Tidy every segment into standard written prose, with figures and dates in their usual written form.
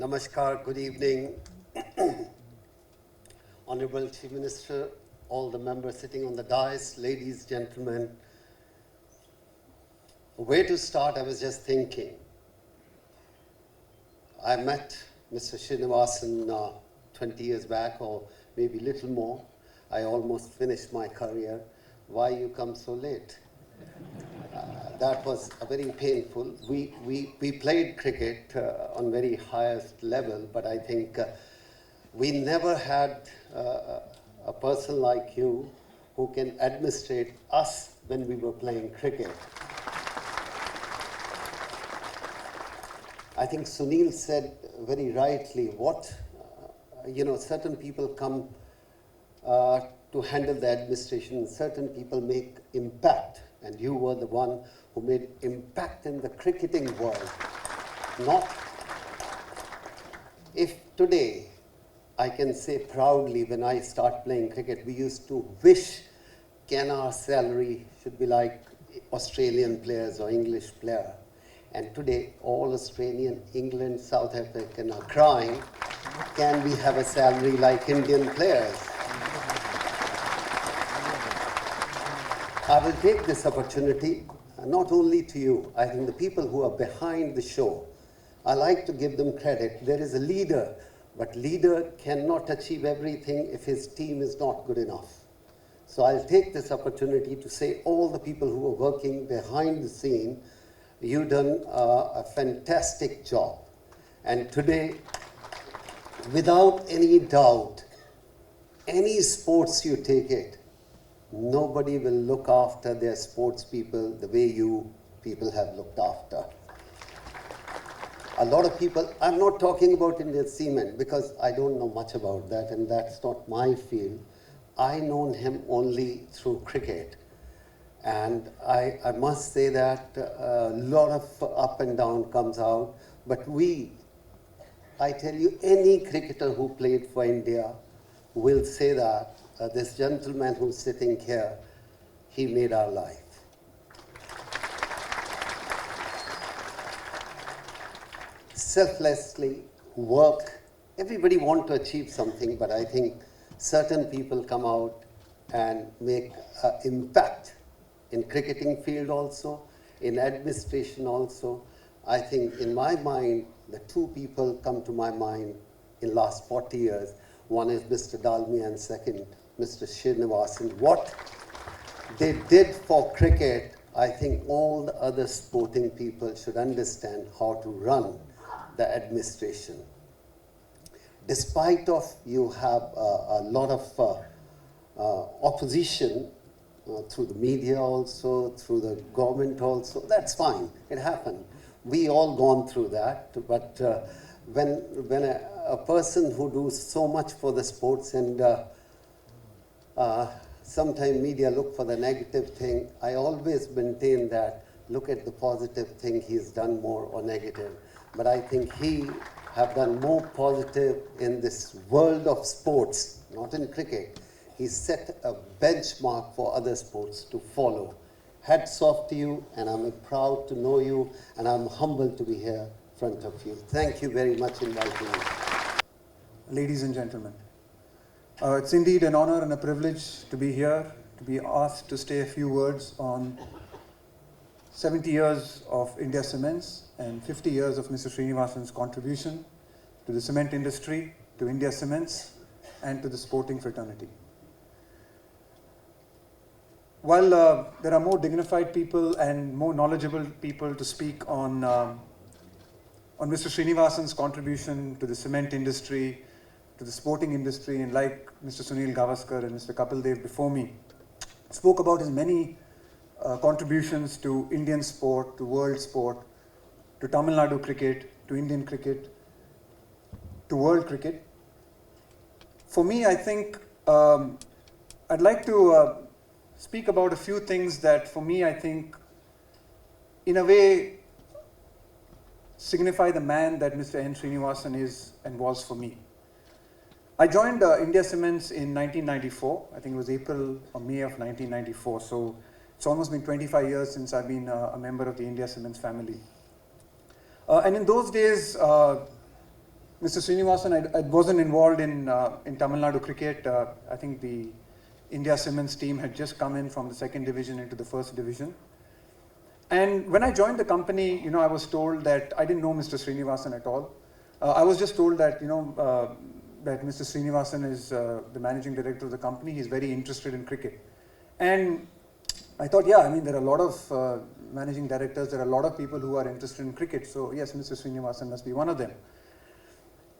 Namaskar, good evening. Honorable Chief Minister, all the members sitting on the dais, ladies, gentlemen. Where to start, I was just thinking. I met Mr. Srinivasan 20 years back, or maybe a little more. I almost finished my career. Why you come so late? That was very painful. We played cricket on very highest level, but I think we never had a person like you who can administrate us when we were playing cricket. I think Sunil said very rightly certain people come to handle the administration, certain people make impact, and you were the one who made impact in the cricketing world. Not if today I can say proudly, when I start playing cricket, we used to wish can our salary should be like Australian players or English player. And today all Australian, England, South African are crying, can we have a salary like Indian players? I will take this opportunity, not only to you, I think the people who are behind the show, I like to give them credit. There is a leader, but leader cannot achieve everything if his team is not good enough. So I'll take this opportunity to say all the people who are working behind the scene, you've done a fantastic job. And today, without any doubt, any sports you take it, nobody will look after their sports people the way you people have looked after. A lot of people, I'm not talking about Indian Cement because I don't know much about that and that's not my field. I known him only through cricket. And I must say that a lot of up and down comes out. But I tell you, any cricketer who played for India will say that this gentleman who's sitting here, he made our life. Selflessly work. Everybody wants to achieve something, but I think certain people come out and make impact in cricketing field also, in administration also. I think in my mind, the two people come to my mind in last 40 years. One is Mr. Dalmia and second, Mr. Srinivasan. What they did for cricket, I think all the other sporting people should understand how to run the administration. Despite of you have a lot of opposition through the media also, through the government also, that's fine, it happened. We all gone through that, but when a person who does so much for the sports and sometimes media look for the negative thing, I always maintain that look at the positive thing he's done more or negative. But I think he have done more positive in this world of sports, not in cricket. He set a benchmark for other sports to follow. Hats off to you, and I'm proud to know you, and I'm humbled to be here in front of you. Thank you very much for inviting me. Ladies and gentlemen, it's indeed an honor and a privilege to be here, to be asked to say a few words on 70 years of India Cements and 50 years of Mr. Srinivasan's contribution to the cement industry, to India Cements, and to the sporting fraternity. While there are more dignified people and more knowledgeable people to speak on Mr. Srinivasan's contribution to the cement industry, to the sporting industry, and like Mr. Sunil Gavaskar and Mr. Kapil Dev before me, spoke about his many contributions to Indian sport, to world sport, to Tamil Nadu cricket, to Indian cricket, to world cricket. For me, I think I'd like to speak about a few things that for me, I think, in a way, signify the man that Mr. N. Srinivasan is and was for me. I joined India Cements in 1994. I think it was April or May of 1994. So it's almost been 25 years since I've been a member of the India Cements family. And in those days, Mr. Srinivasan, I wasn't involved in Tamil Nadu cricket. I think the India Cements team had just come in from the second division into the first division. And when I joined the company, I was told that I didn't know Mr. Srinivasan at all. I was just told that, that Mr. Srinivasan is the managing director of the company. He's very interested in cricket. And I thought, yeah, I mean, there are a lot of managing directors, there are a lot of people who are interested in cricket. So yes, Mr. Srinivasan must be one of them.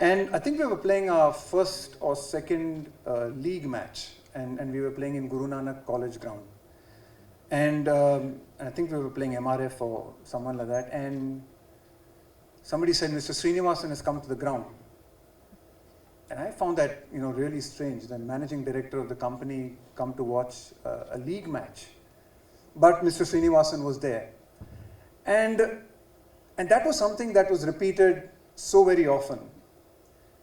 And I think we were playing our first or second league match. And we were playing in Guru Nanak College ground. And I think we were playing MRF or someone like that. And somebody said, Mr. Srinivasan has come to the ground. And I found that, really strange, the managing director of the company come to watch a league match. But Mr. Srinivasan was there. And that was something that was repeated so very often.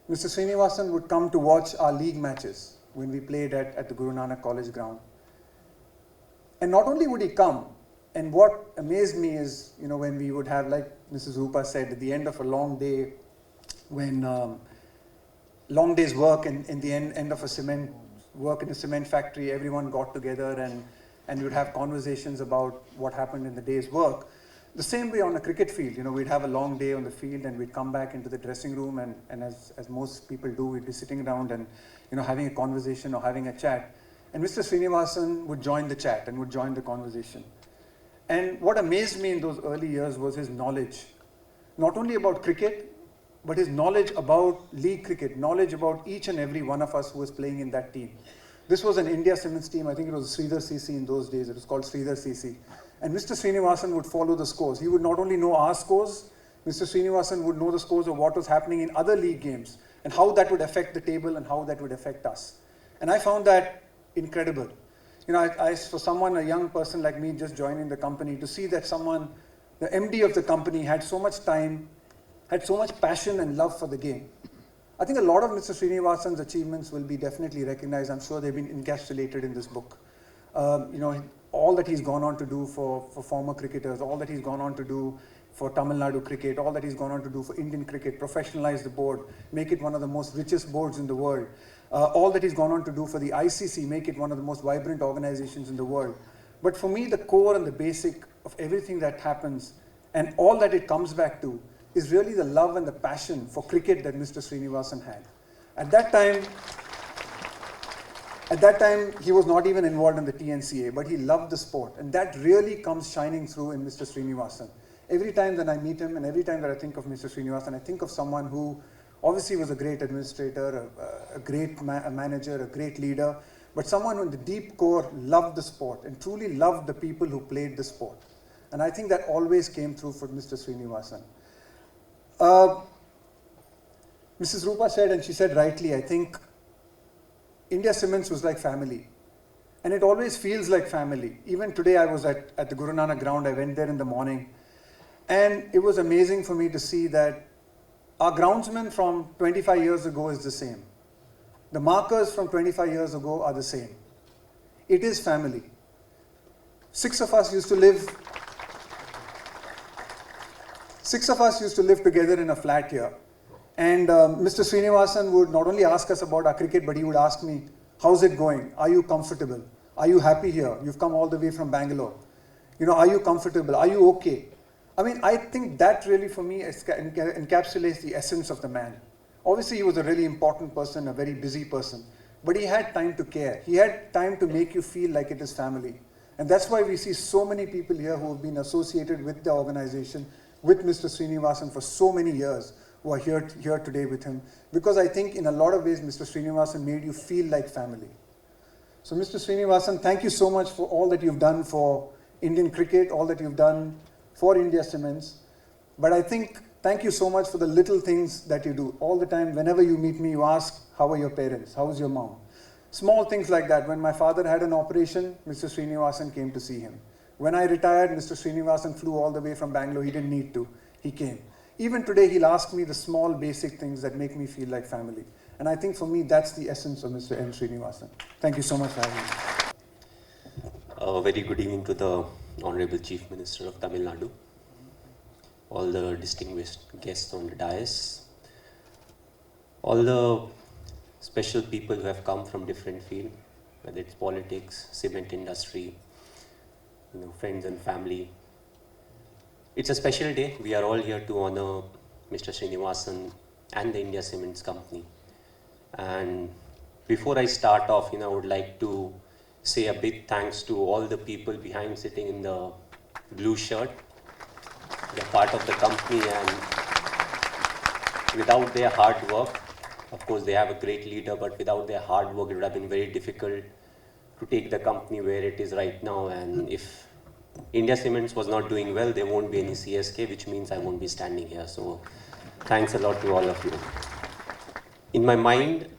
Mr. Srinivasan would come to watch our league matches when we played at the Guru Nanak College ground. And not only would he come, and what amazed me is, when we would have, like Mrs. Rupa said, at the end of a long day, when long day's work and in the end of a cement work in a cement factory, everyone got together and we would have conversations about what happened in the day's work. The same way on a cricket field, we'd have a long day on the field and we'd come back into the dressing room and as most people do, we'd be sitting around and having a conversation or having a chat. And Mr. Srinivasan would join the chat and would join the conversation. And what amazed me in those early years was his knowledge, not only about cricket, but his knowledge about league cricket, knowledge about each and every one of us who was playing in that team. This was an India Cements team. I think it was Sridhar CC in those days. It was called Sridhar CC. And Mr. Srinivasan would follow the scores. He would not only know our scores, Mr. Srinivasan would know the scores of what was happening in other league games and how that would affect the table and how that would affect us. And I found that incredible. For someone, a young person like me just joining the company, to see that someone, the MD of the company, had so much time, had so much passion and love for the game. I think a lot of Mr. Srinivasan's achievements will be definitely recognized. I'm sure they've been encapsulated in this book. All that he's gone on to do for former cricketers, all that he's gone on to do for Tamil Nadu cricket, all that he's gone on to do for Indian cricket, professionalize the board, make it one of the most richest boards in the world. All that he's gone on to do for the ICC, make it one of the most vibrant organizations in the world. But for me, the core and the basic of everything that happens and all that it comes back to is really the love and the passion for cricket that Mr. Srinivasan had. At that time, he was not even involved in the TNCA, but he loved the sport. And that really comes shining through in Mr. Srinivasan. Every time that I meet him and every time that I think of Mr. Srinivasan, I think of someone who obviously was a great administrator, a great manager, a great leader, but someone who in the deep core loved the sport and truly loved the people who played the sport. And I think that always came through for Mr. Srinivasan. Mrs. Rupa said, and she said rightly, I think India Cements was like family. And it always feels like family. Even today I was at the Guru Nanak ground, I went there in the morning. And it was amazing for me to see that our groundsman from 25 years ago is the same. The markers from 25 years ago are the same. It is family. 6 of us used to live together in a flat here. And Mr. Srinivasan would not only ask us about our cricket, but he would ask me, how's it going? Are you comfortable? Are you happy here? You've come all the way from Bangalore. Are you comfortable? Are you okay? I mean, I think that really for me encapsulates the essence of the man. Obviously, he was a really important person, a very busy person, but he had time to care. He had time to make you feel like it is family. And that's why we see so many people here who have been associated with the organization, with Mr. Srinivasan for so many years, who are here today with him. Because I think in a lot of ways, Mr. Srinivasan made you feel like family. So Mr. Srinivasan, thank you so much for all that you've done for Indian cricket, all that you've done for India Cements. But I think, thank you so much for the little things that you do. All the time, whenever you meet me, you ask, how are your parents? How is your mom? Small things like that. When my father had an operation, Mr. Srinivasan came to see him. When I retired, Mr. Srinivasan flew all the way from Bangalore. He didn't need to. He came. Even today, he'll ask me the small, basic things that make me feel like family. And I think for me, that's the essence of Mr. M. Srinivasan. Thank you so much for having me. A very good evening to the Honorable Chief Minister of Tamil Nadu, all the distinguished guests on the dais, all the special people who have come from different fields, whether it's politics, cement industry, friends and family. It's a special day. We are all here to honor Mr. Srinivasan and the India Cements Company. And before I start off, I would like to say a big thanks to all the people behind sitting in the blue shirt. They're part of the company, and without their hard work, of course they have a great leader, but without their hard work it would have been very difficult to take the company where it is right now. And if India Cements was not doing well, there won't be any CSK, which means I won't be standing here. So thanks a lot to all of you. In my mind,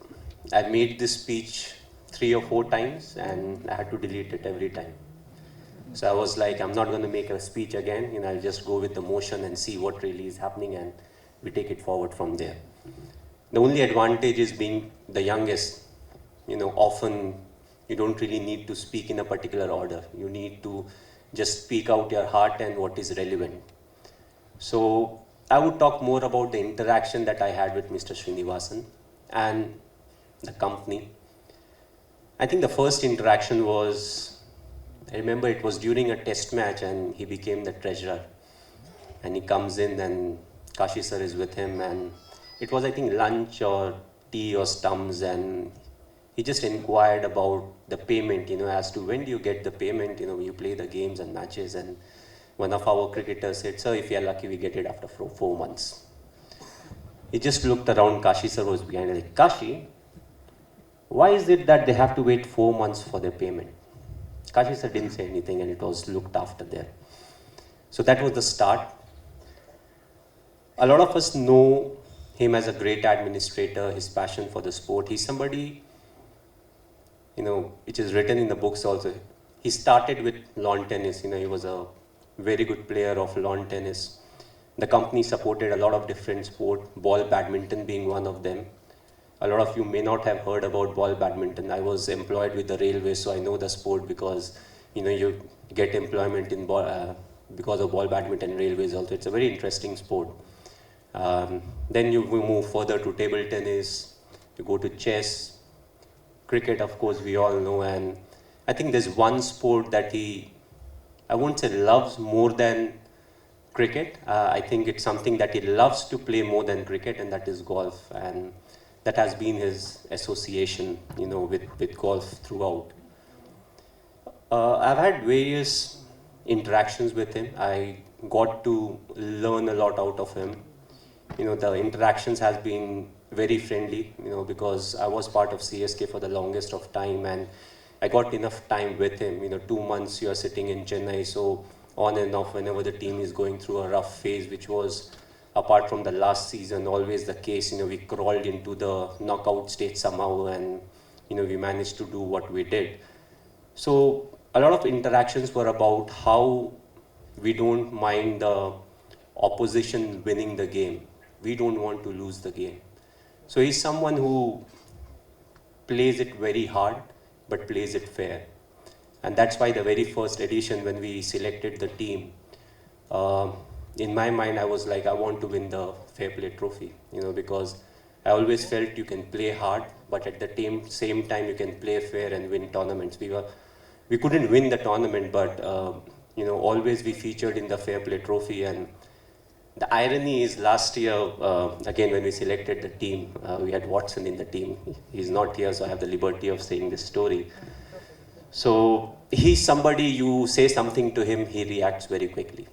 I made this speech 3 or 4 times and I had to delete it every time. So I was like, I'm not going to make a speech again, I'll just go with the motion and see what really is happening, and we take it forward from there. The only advantage is being the youngest. Often you don't really need to speak in a particular order. You need to just speak out your heart and what is relevant. So I would talk more about the interaction that I had with Mr. Srinivasan and the company. I think the first interaction was, I remember it was during a test match and he became the treasurer. And he comes in and Kashi sir is with him, and it was, I think, lunch or tea or stumps, and he just inquired about the payment, as to when do you get the payment, you play the games and matches. And one of our cricketers said, sir, if you are lucky, we get it after 4 months. He just looked around, Kashi sir was behind, like, Kashi, why is it that they have to wait 4 months for their payment? Kashi sir didn't say anything, and it was looked after there. So that was the start. A lot of us know him as a great administrator, his passion for the sport. He's somebody, which is written in the books also. He started with lawn tennis. He was a very good player of lawn tennis. The company supported a lot of different sports, ball badminton being one of them. A lot of you may not have heard about ball badminton. I was employed with the railway, so I know the sport because, you get employment in because of ball badminton railways also. It's a very interesting sport. Then we move further to table tennis, you go to chess, cricket, of course, we all know. And I think there's one sport that I won't say loves more than cricket. I think it's something that he loves to play more than cricket, and that is golf. And that has been his association, with golf throughout. I've had various interactions with him. I got to learn a lot out of him. The interactions has been very friendly, because I was part of CSK for the longest of time, and I got enough time with him. 2 months you are sitting in Chennai, so on and off whenever the team is going through a rough phase, which was, apart from the last season, always the case. We crawled into the knockout stage somehow, and we managed to do what we did. So a lot of interactions were about how we don't mind the opposition winning the game. We don't want to lose the game. So he's someone who plays it very hard, but plays it fair. And that's why the very first edition, when we selected the team, in my mind, I was like, I want to win the Fair Play Trophy, because I always felt you can play hard, but at the same time, you can play fair and win tournaments. We couldn't win the tournament, but always we featured in the Fair Play Trophy. And the irony is, last year, again, when we selected the team, we had Watson in the team. He's not here, so I have the liberty of saying this story. So he's somebody, you say something to him, he reacts very quickly.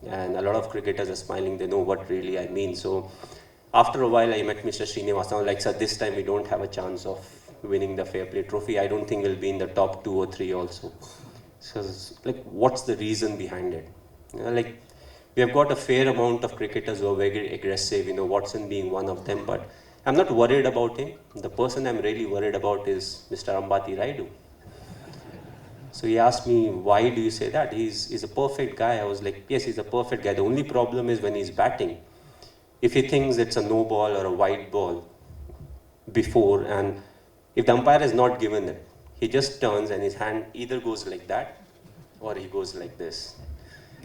And a lot of cricketers are smiling, they know what really I mean. So after a while, I met Mr. Srinivasan. I was like, sir, this time we don't have a chance of winning the Fair Play Trophy. I don't think we'll be in the top 2 or 3 also. So, like, what's the reason behind it? We have got a fair amount of cricketers who are very aggressive, Watson being one of them, but I'm not worried about him. The person I'm really worried about is Mr. Ambati Raidu. So he asked me, why do you say that? He's a perfect guy. I was like, yes, he's a perfect guy. The only problem is when he's batting. If he thinks it's a no ball or a wide ball before, and if the umpire has not given it, he just turns and his hand either goes like that or he goes like this.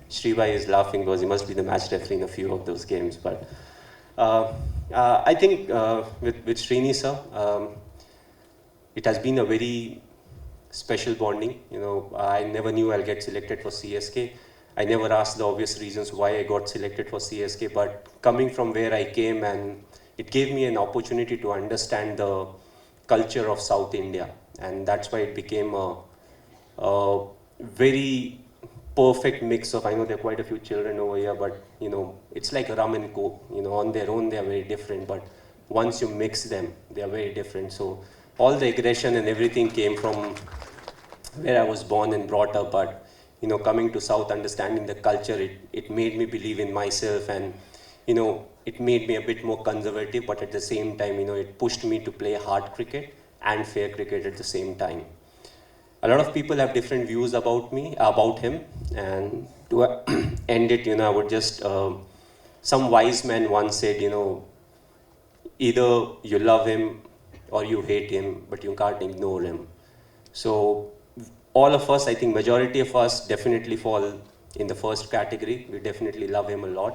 Shribai is laughing because he must be the match referee in a few of those games. But I think with Srini sir, it has been a very special bonding. You know, I never knew I'll get selected for CSK. I never asked the obvious reasons why I got selected for CSK, but coming from where I came, and it gave me an opportunity to understand the culture of South India, and that's why it became a very perfect mix of, I know there are quite a few children over here, but you know, it's like rum and coke. You know, on their own they are very different, but once you mix them, they are very different. So all the aggression and everything came from where I was born and brought up, but you know, coming to South, understanding the culture, it made me believe in myself, and you know, it made me a bit more conservative, but at the same time, you know, it pushed me to play hard cricket and fair cricket at the same time. A lot of people have different views about him, and to end it, you know, I would just, some wise man once said, you know, either you love him or you hate him, but you can't ignore him. So all of us, I think majority of us definitely fall in the first category. We definitely love him a lot.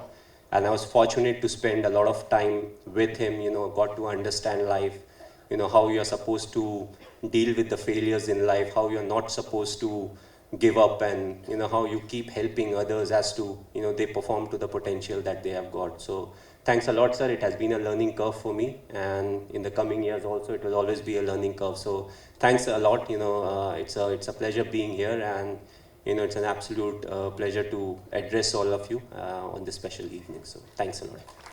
And I was fortunate to spend a lot of time with him, you know, got to understand life, you know, how you're supposed to deal with the failures in life, how you're not supposed to give up, and, you know, how you keep helping others as to, you know, they perform to the potential that they have got. So thanks a lot, sir. It has been a learning curve for me, and in the coming years also, it will always be a learning curve. So thanks a lot. You know, it's a pleasure being here, and you know, it's an absolute pleasure to address all of you on this special evening. So thanks a lot.